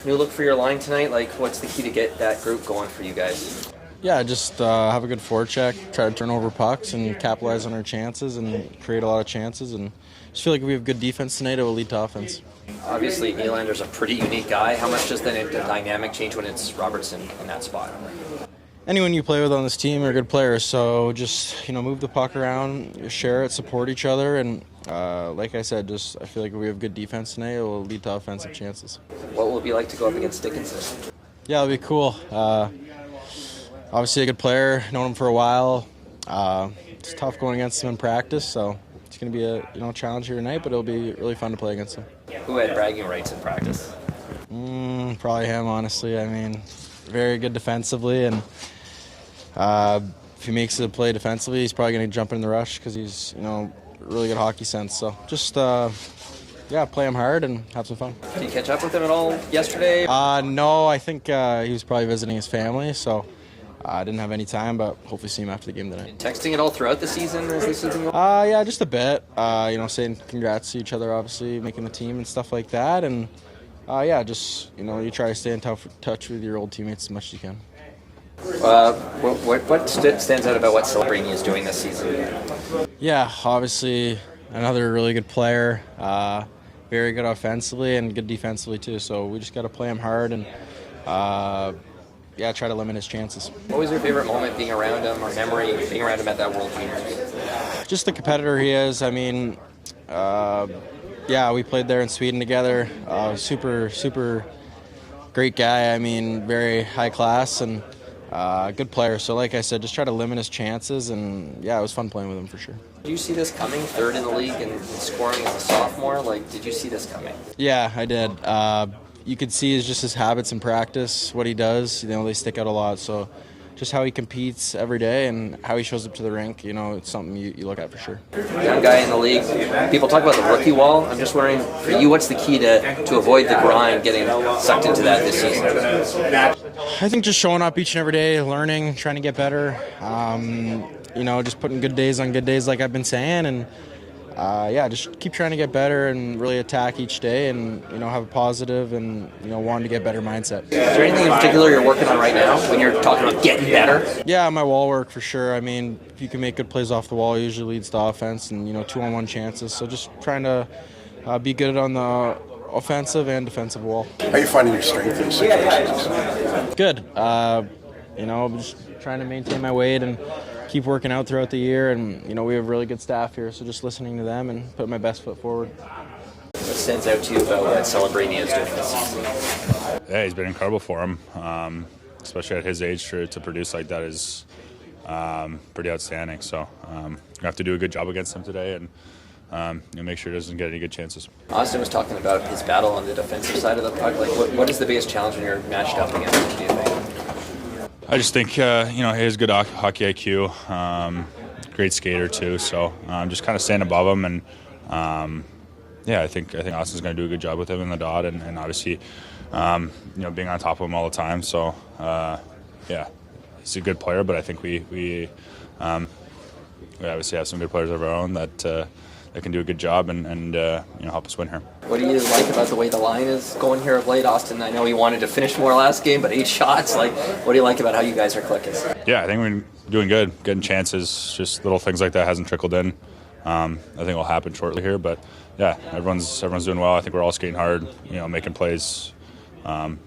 New look for your line tonight. Like, what's the key to get that group going for you guys? Yeah, just have a good forecheck, try to turn over pucks and capitalize on our chances and create a lot of chances. And just feel like if we have good defense tonight, it will lead to offense. Obviously, Nylander's a pretty unique guy. How much does the dynamic change when it's Robertson in that spot? Anyone you play with on this team are good players, so just move the puck around, share it, support each other, and like I said, I feel like if we have good defense tonight, it will lead to offensive chances. What will it be like to go up against Dickinson? Yeah, it'll be cool. Obviously a good player, known him for a while. It's tough going against him in practice, so it's going to be a challenge here tonight, but it'll be really fun to play against him. Who had bragging rights in practice? Probably him, honestly. I mean, very good defensively, and if he makes a play defensively, he's probably going to jump in the rush because he's really good hockey sense. So just play him hard and have some fun. Did you catch up with him at all yesterday? No, I think he was probably visiting his family, so I didn't have any time, but hopefully see him after the game tonight. Texting at all throughout the season as the season goes? Yeah, just a bit. Saying congrats to each other, obviously, making the team and stuff like that. And you try to stay in touch with your old teammates as much as you can. What stands out about what Celebrini is doing this season? Yeah, obviously another really good player. Very good offensively and good defensively too. So we just got to play him hard and try to limit his chances. What was your favorite moment being around him, or memory being around him at that World Juniors? Just the competitor he is. I mean, we played there in Sweden together. Super great guy. I mean, very high class and good player. So like I said, just try to limit his chances, and it was fun playing with him for sure. Did you see this coming? Third in the league and scoring as a sophomore? Did you see this coming? Yeah, I did. You could see his habits in practice, what he does. They stick out a lot. So just how he competes every day and how he shows up to the rink, it's something you look at for sure. Young guy in the league. People talk about the rookie wall. I'm just wondering, for you, what's the key to avoid the grind, getting sucked into that this season? I think just showing up each and every day, learning, trying to get better. Just putting good days on good days, like I've been saying, and just keep trying to get better and really attack each day and, have a positive and, wanting to get better mindset. Is there anything in particular you're working on right now when you're talking about getting better? Yeah, my wall work for sure. I mean, if you can make good plays off the wall, it usually leads to offense and, 2-on-1 chances. So just trying to be good on the offensive and defensive wall. How are you finding your strength in these situations? Good. Just trying to maintain my weight and keep working out throughout the year, and we have really good staff here, so just listening to them and putting my best foot forward. What stands out to you about what Celebrini is doing this season? Yeah, he's been incredible for him, especially at his age to produce like that is pretty outstanding. So we have to do a good job against him today and make sure he doesn't get any good chances. Austin was talking about his battle on the defensive side of the puck. What is the biggest challenge when you're matched up against him, do you think? I just think he has good hockey IQ, great skater too. So just kind of staying above him, and I think Austin's going to do a good job with him in the dot, and obviously being on top of him all the time. So he's a good player, but I think we obviously have some good players of our own that can do a good job and help us win here. What do you like about the way the line is going here of late, Austin? I know he wanted to finish more last game, but 8 shots. What do you like about how you guys are clicking? Yeah, I think we're doing good, getting chances. Just little things like that hasn't trickled in. I think it'll happen shortly here, but yeah, everyone's doing well. I think we're all skating hard, making plays.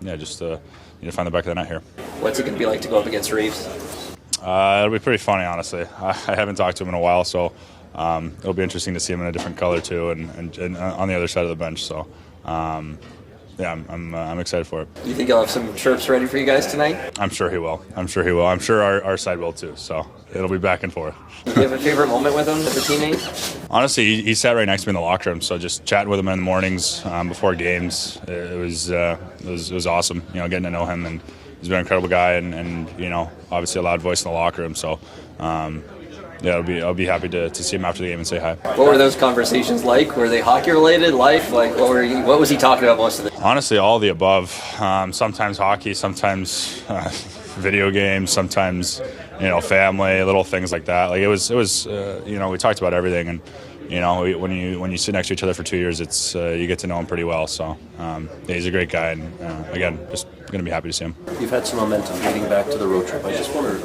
Just need to find the back of the net here. What's it going to be like to go up against Reeves? It'll be pretty funny, honestly. I haven't talked to him in a while, so it'll be interesting to see him in a different color too, and on the other side of the bench. So, I'm excited for it. You think he'll have some chirps ready for you guys tonight? I'm sure he will. I'm sure our side will too. So it'll be back and forth. Do you have a favorite moment with him as a teammate? Honestly, he sat right next to me in the locker room. So just chatting with him in the mornings before games, it was awesome. Getting to know him, and he's been an incredible guy, and obviously a loud voice in the locker room. So. I'll be happy to see him after the game and say hi. What were those conversations like? Were they hockey related, life? What was he talking about most of the time? Honestly, all of the above. Sometimes hockey, sometimes video games, sometimes family, little things like that. We talked about everything, and when you sit next to each other for 2 years, it's you get to know him pretty well. So yeah, he's a great guy, and again, just going to be happy to see him. You've had some momentum dating back to the road trip. I just wonder,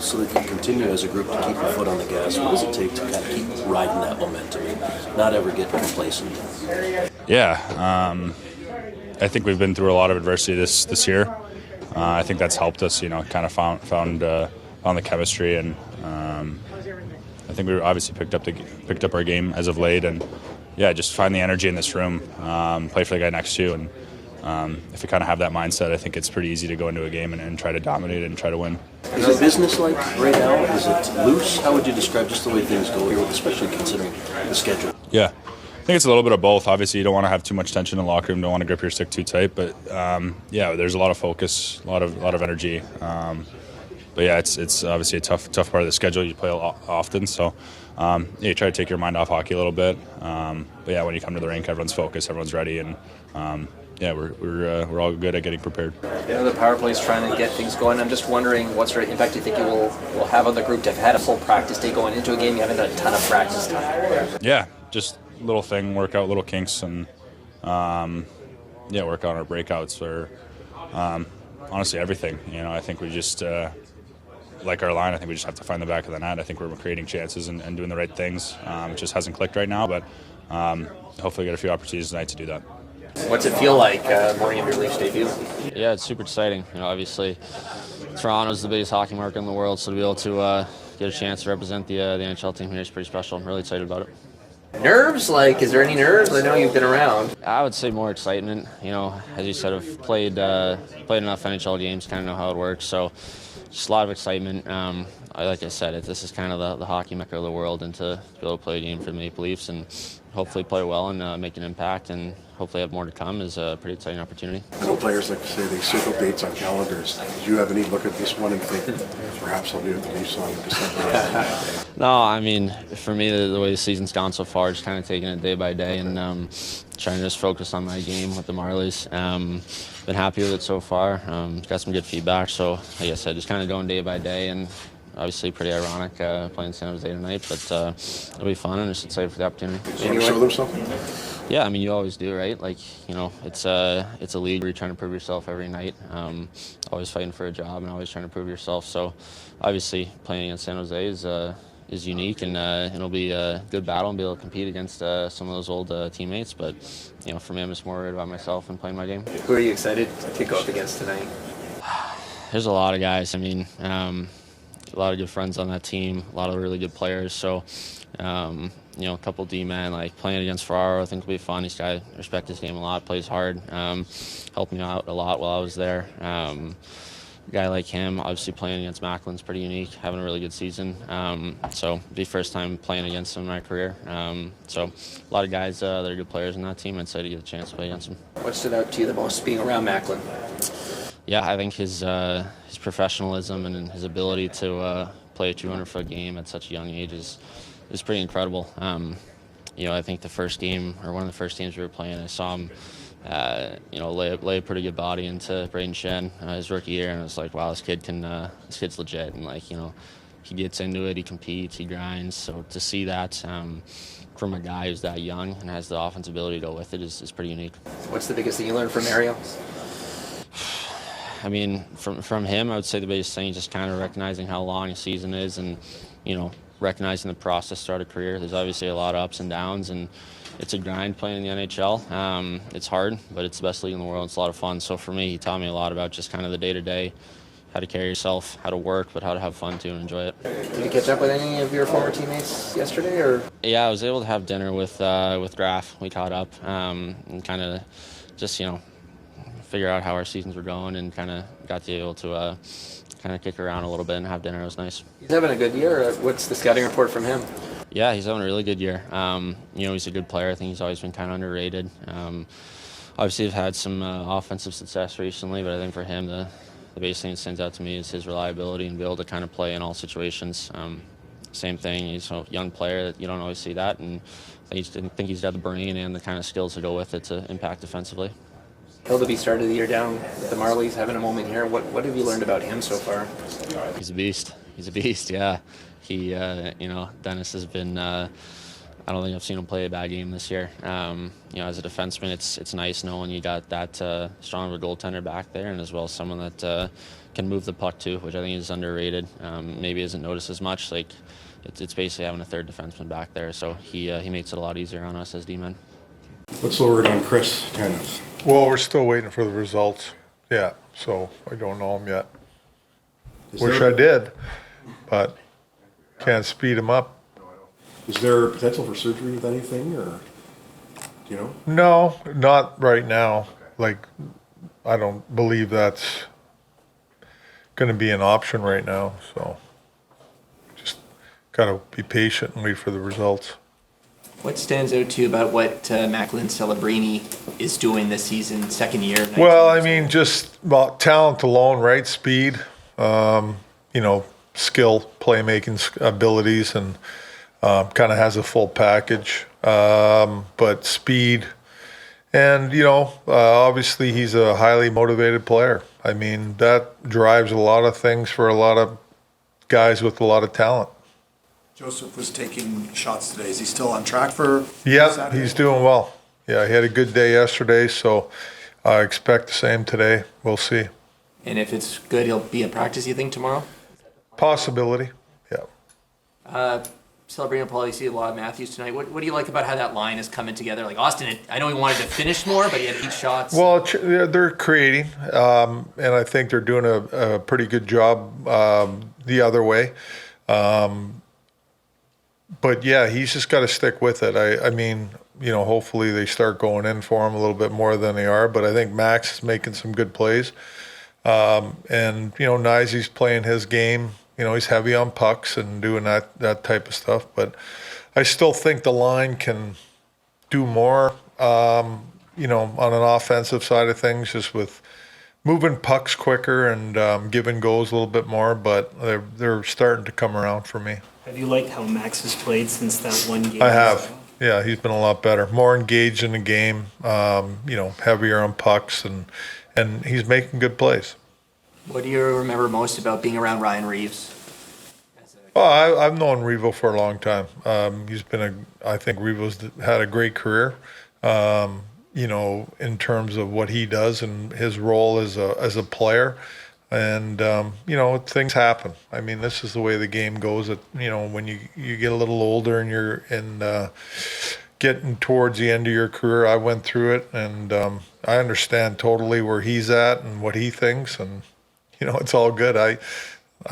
so that you continue as a group to keep your foot on the gas, what does it take to kind of keep riding that momentum and not ever get complacent? Yeah, I think we've been through a lot of adversity this year. I think that's helped us, kind of found the chemistry, and I think we obviously picked up our game as of late, and yeah, just find the energy in this room, play for the guy next to you, and if you kind of have that mindset, I think it's pretty easy to go into a game and try to dominate it and try to win. Is it business-like right now? Is it loose? How would you describe just the way things go here, especially considering the schedule? Yeah. I think it's a little bit of both. Obviously, you don't want to have too much tension in the locker room. Don't want to grip your stick too tight. But yeah, there's a lot of focus, a lot of energy. But yeah, it's obviously a tough part of the schedule. You play a lot often, so yeah, you try to take your mind off hockey a little bit. But yeah, when you come to the rink, everyone's focused, everyone's ready, and yeah, we're all good at getting prepared. The power play is trying to get things going. I'm just wondering what sort of impact you think it will have on the group to have had a full practice day going into a game. You haven't done a ton of practice time. Yeah, just little thing, work out little kinks, and yeah, work on our breakouts, or honestly everything. I think we just like our line. I think we just have to find the back of the net. I think we're creating chances and doing the right things. It just hasn't clicked right now, but hopefully get a few opportunities tonight to do that. What's it feel like morning of your Leafs debut? Yeah, it's super exciting. Obviously, Toronto's the biggest hockey market in the world, so to be able to get a chance to represent the NHL team here is pretty special. I'm really excited about it. Nerves? Is there any nerves? I know you've been around. I would say more excitement. As you said, I've played enough NHL games, kind of know how it works. So just a lot of excitement. Like I said, this is kind of the hockey mecca of the world, and to be able to play a game for the Maple Leafs and hopefully play well and make an impact and hopefully have more to come is a pretty exciting opportunity. I know players like to say they circle dates on calendars. Did you have any look at this one and think, perhaps I'll be with the Leafs on December? No, I mean, for me, the way the season's gone so far, just kind of taking it day by day and trying to just focus on my game with the Marlies. Been happy with it so far. Got some good feedback, so like I said, just kind of going day by day, and obviously pretty ironic playing San Jose tonight, but it'll be fun and just excited for the opportunity. So you show them something? Yeah, I mean, you always do, right? It's a league where you're trying to prove yourself every night. Always fighting for a job and always trying to prove yourself. So obviously playing against San Jose is unique, and it'll be a good battle and be able to compete against some of those old teammates. But for me, I'm just more worried about myself and playing my game. Who are you excited to go up against tonight? There's a lot of guys. I mean, a lot of good friends on that team, a lot of really good players. So, a couple D-men, playing against Ferraro, I think will be fun. This guy, I respect his game a lot, plays hard, helped me out a lot while I was there. A guy like him, obviously playing against Macklin's pretty unique, having a really good season. So it'll be first time playing against him in my career. So a lot of guys that are good players in that team. I'd say to get a chance to play against him. What stood out to you the most being around Macklin? Yeah, I think his professionalism and his ability to play a 200-foot game at such a young age is pretty incredible. I think the first game, or one of the first games we were playing, I saw him lay a pretty good body into Braden Shen his rookie year, and I was like, wow, this kid's legit, and he gets into it, he competes, he grinds. So to see that from a guy who's that young and has the offensive ability to go with it is pretty unique. What's the biggest thing you learned from Mario? I mean, from him, I would say the biggest thing is just kind of recognizing how long a season is, and recognizing the process throughout a career. There's obviously a lot of ups and downs, and it's a grind playing in the NHL. It's hard, but it's the best league in the world. It's a lot of fun. So for me, he taught me a lot about just kind of the day-to-day, how to carry yourself, how to work, but how to have fun too and enjoy it. Did you catch up with any of your former teammates yesterday, or? Yeah, I was able to have dinner with Graf. We caught up and kind of just figure out how our seasons were going, and kind of got to be able to kind of kick around a little bit and have dinner. It was nice. He's having a good year. What's the scouting report from him? Yeah, he's having a really good year. He's a good player. I think he's always been kind of underrated. Obviously, he's had some offensive success recently, but I think for him, the biggest thing that stands out to me is his reliability and be able to kind of play in all situations. Same thing, he's a young player that you don't always see that, and I think he's got the brain and the kind of skills to go with it to impact defensively. Hildaby started the year down with the Marlies, having a moment here. What have you learned about him so far? He's a beast. Yeah. He, Dennis has been I don't think I've seen him play a bad game this year. As a defenseman, it's nice knowing you got that strong of a goaltender back there, and as well as someone that can move the puck too, which I think is underrated. Maybe isn't noticed as much. Like it's basically having a third defenseman back there, so he makes it a lot easier on us as D-men. What's the word on Chris Tanev? Well, we're still waiting for the results. Yeah, so I don't know him yet. Wish I did, but can't speed him up. Is there potential for surgery with anything, or do you know? No, not right now. Like, I don't believe that's going to be an option right now. So just got to be patient and wait for the results. What stands out to you about what Macklin Celebrini is doing this season, second year? Well, I mean, just about talent alone, right? Speed, skill, playmaking abilities, and kind of has a full package. But speed, and obviously he's a highly motivated player. I mean, that drives a lot of things for a lot of guys with a lot of talent. Joseph was taking shots today. Is he still on track for Yeah, Saturday? he's doing well. Yeah, he had a good day yesterday, so I expect the same today. We'll see. And if it's good, he'll be in practice, you think, tomorrow? Possibility, yeah. Celebrini will probably see a lot of Matthews tonight. What do you like about how that line is coming together? Like Austin, I know he wanted to finish more, but he had 8 shots. Well, they're creating, and I think they're doing a pretty good job the other way. But yeah, he's just got to stick with it. I mean, hopefully they start going in for him a little bit more than they are. But I think Max is making some good plays. And Knies playing his game. He's heavy on pucks and doing that type of stuff. But I still think the line can do more, on an offensive side of things, just with moving pucks quicker and giving goals a little bit more. But they're starting to come around for me. Have you liked how Max has played since that one game? I have. Yeah, he's been a lot better, more engaged in the game. Heavier on pucks, and he's making good plays. What do you remember most about being around Ryan Reeves? Oh, I've known Revo for a long time. I think Revo's had a great career. In terms of what he does and his role as a player. And, things happen. I mean, this is the way the game goes. When you get a little older and you're getting towards the end of your career, I went through it, and I understand totally where he's at and what he thinks. And, it's all good. I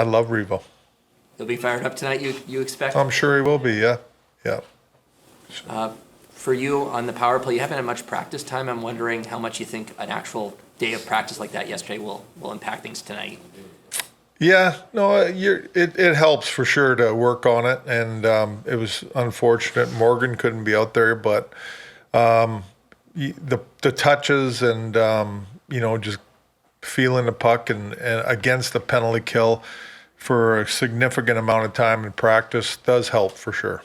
love Revo. He'll be fired up tonight, you expect? I'm sure he will be, yeah. Yeah. For you on the power play, you haven't had much practice time. I'm wondering how much you think an actual day of practice like that yesterday will impact things tonight. Yeah, no, it helps for sure to work on it, and it was unfortunate Morgan couldn't be out there, but the touches and just feeling the puck and against the penalty kill for a significant amount of time in practice does help for sure.